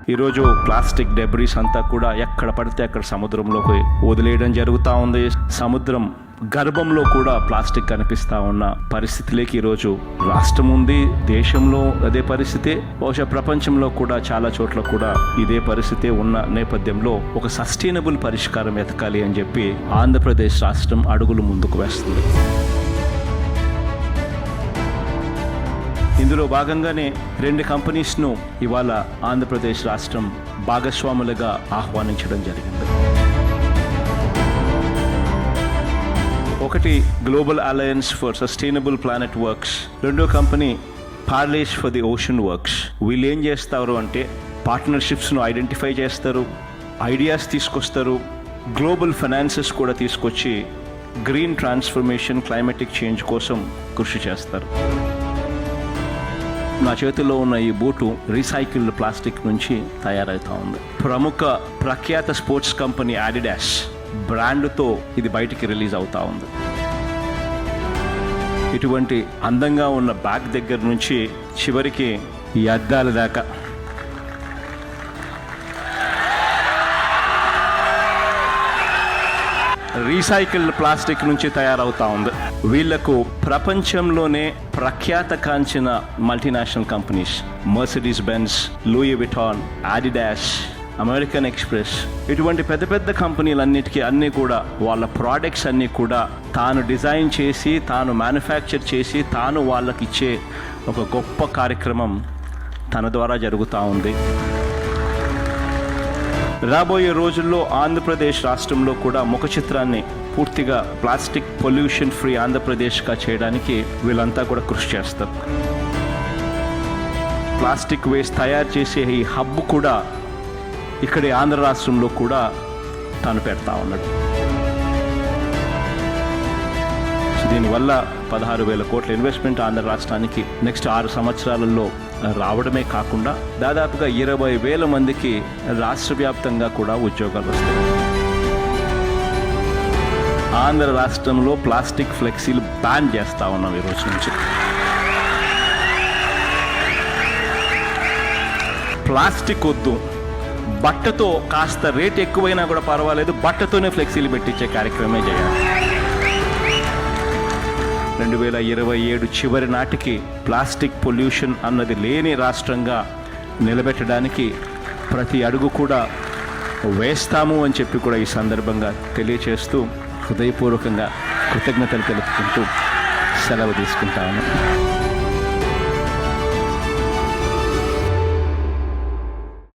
ఈరోజు plastic debris అంతా కూడా ఎక్కడ పడితే అక్కడ సముద్రంలోకి వదిలేయడం జరుగుతూ ఉంది. సముద్రం గర్భంలో కూడా ప్లాస్టిక్ కనిపిస్తూ ఉన్న పరిస్థితిలోకి ఈరోజు రాష్ట్రం ఉంది. దేశంలో అదే పరిస్థితి, బహుశా ప్రపంచంలో కూడా చాలా చోట్ల కూడా ఇదే పరిస్థితి ఉన్న నేపథ్యంలో ఒక సస్టైనబుల్ పరిష్కారం ఎతకాలి అని చెప్పి ఆంధ్రప్రదేశ్ రాష్ట్రం అడుగులు ముందుకు వేస్తుంది. ఇందులో భాగంగానే 2 కంపెనీస్ను ఇవాళ ఆంధ్రప్రదేశ్ రాష్ట్రం భాగస్వాములుగా ఆహ్వానించడం జరిగింది. ఒకటి Global Alliance for Sustainable Planet works, రెండో company Parleys for the ocean works. వీళ్ళు ఏం చేస్తారు అంటే పార్ట్నర్షిప్స్ను ఐడెంటిఫై చేస్తారు, ఐడియాస్ తీసుకొస్తారు, గ్లోబల్ ఫైనాన్సెస్ కూడా తీసుకొచ్చి గ్రీన్ ట్రాన్స్ఫర్మేషన్, క్లైమాటిక్ చేంజ్ కోసం కృషి చేస్తారు. నా చేతిలో ఉన్న ఈ బూటు రీసైకిల్డ్ ప్లాస్టిక్ నుంచి తయారవుతూ ఉంది. ప్రముఖ ప్రఖ్యాత స్పోర్ట్స్ కంపెనీ అడిడాస్ బ్రాండ్తో ఇది బయటికి రిలీజ్ అవుతా ఉంది. ఇటువంటి అందంగా ఉన్న బ్యాగ్ దగ్గర నుంచి చివరికి ఈ అద్దాల దాకా రీసైకిల్డ్ ప్లాస్టిక్ నుంచి తయారవుతా ఉంది. వీళ్లకు ప్రపంచంలోనే ప్రఖ్యాత కాంచిన multinational companies Mercedes Benz, Louis Vuitton, Adidas, American Express, ఇటువంటి పెద్ద పెద్ద కంపెనీలన్నిటికీ అన్నీ కూడా వాళ్ళ ప్రోడక్ట్స్ అన్నీ కూడా తాను డిజైన్ చేసి, తాను మ్యానుఫ్యాక్చర్ చేసి, తాను వాళ్ళకి ఇచ్చే ఒక గొప్ప కార్యక్రమం తన ద్వారా జరుగుతూ ఉంది. రాబోయే రోజుల్లో ఆంధ్రప్రదేశ్ రాష్ట్రంలో కూడా ముఖ చిత్రాన్ని పూర్తిగా ప్లాస్టిక్ పొల్యూషన్ ఫ్రీ ఆంధ్రప్రదేశ్గా చేయడానికి వీళ్ళంతా కూడా కృషి చేస్తారు. ప్లాస్టిక్ వేస్ట్ తయారు చేసే ఈ హబ్ కూడా ఇక్కడే ఆంధ్ర రాష్ట్రంలో కూడా తాను పెడతా ఉన్నాడు. దీనివల్ల 16,000 కోట్ల ఇన్వెస్ట్మెంట్ ఆంధ్ర రాష్ట్రానికి నెక్స్ట్ 6 సంవత్సరాలలో రావడమే కాకుండా దాదాపుగా 20,000 మందికి రాష్ట్ర వ్యాప్తంగా కూడా ఉద్యోగాలు వస్తాయి. ఆంధ్ర రాష్ట్రంలో ప్లాస్టిక్ ఫ్లెక్సీలు బ్యాన్ చేస్తా ఉన్నాం ఈ రోజు నుంచి. ప్లాస్టిక్ వద్దు, బట్టతో కాస్త రేట్ ఎక్కువైనా కూడా పర్వాలేదు, బట్టతోనే ఫ్లెక్సీలు పెట్టించే కార్యక్రమమే చేయాలి. 2027 చివరి నాటికి ప్లాస్టిక్ పొల్యూషన్ అన్నది లేని రాష్ట్రంగా నిలబెట్టడానికి ప్రతి అడుగు కూడా వేస్తాము అని చెప్పి కూడా ఈ సందర్భంగా తెలియచేస్తూ హృదయపూర్వకంగా కృతజ్ఞతలు తెలుపుకుంటూ సెలవు తీసుకుంటాను.